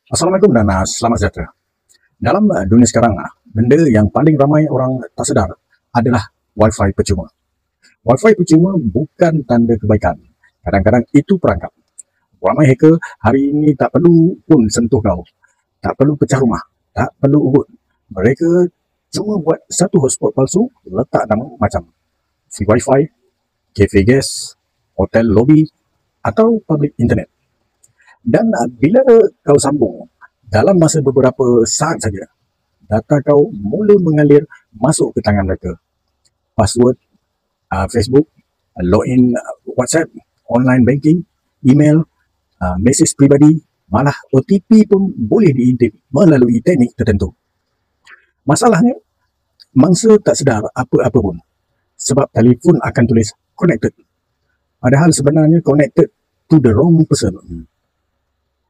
Assalamualaikum dan selamat sejahtera. Dalam dunia sekarang, benda yang paling ramai orang tak sedar adalah Wi-Fi percuma. Wi-Fi percuma bukan tanda kebaikan. Kadang-kadang itu perangkap. Ramai hacker hari ini tak perlu pun sentuh kau. Tak perlu pecah rumah. Tak perlu ubut. Mereka cuma buat satu hotspot palsu, letak nama macam free Wi-Fi, cafe guest, hotel lobby atau public internet. Dan bila kau sambung, dalam masa beberapa saat saja, data kau mula mengalir masuk ke tangan mereka. Password Facebook, login WhatsApp, online banking, email, mesej peribadi, malah OTP pun boleh diintip melalui teknik tertentu. Masalahnya, mangsa tak sedar apa-apa pun sebab telefon akan tulis connected. Padahal sebenarnya connected to the wrong person.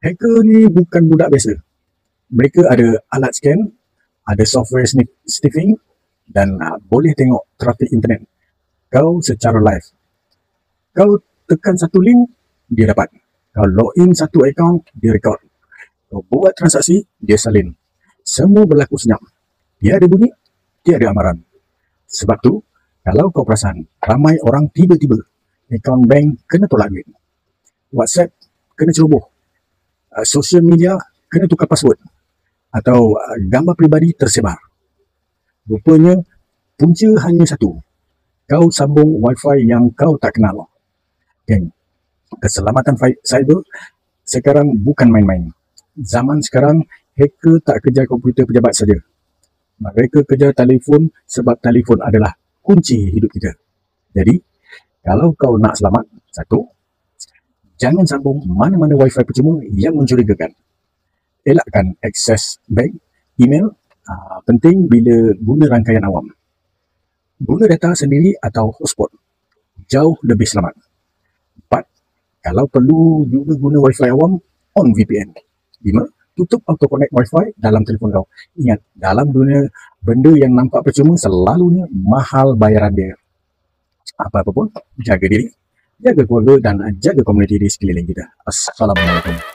Hacker ni bukan budak biasa. Mereka ada alat scan, ada software sniffing dan boleh tengok trafik internet kau secara live. Kau tekan satu link, dia dapat. Kau login satu akaun, dia record. Kau buat transaksi, dia salin. Semua berlaku senyap. Tiada bunyi, tiada amaran. Sebab tu, kalau kau perasan, ramai orang tiba-tiba akaun bank kena tolak duit. WhatsApp kena ceroboh. Social media kena tukar password atau gambar peribadi tersebar. Rupanya punca hanya satu. Kau sambung Wi-Fi yang kau tak kenal. Geng, keselamatan cyber sekarang bukan main-main. Zaman sekarang hacker tak kejar komputer pejabat saja. Mereka kejar telefon sebab telefon adalah kunci hidup kita. Jadi, kalau kau nak selamat, satu, jangan sambung mana-mana Wi-Fi percuma yang mencurigakan. Elakkan akses bank, email, penting bila guna rangkaian awam. Guna data sendiri atau hotspot, jauh lebih selamat. 4. Kalau perlu juga guna Wi-Fi awam, on VPN. 5. Tutup auto connect Wi-Fi dalam telefon kau. Ingat, dalam dunia benda yang nampak percuma selalunya mahal bayaran dia. Apa-apa pun, jaga diri, jaga keluarga dan jaga komuniti di sekeliling kita. Assalamualaikum.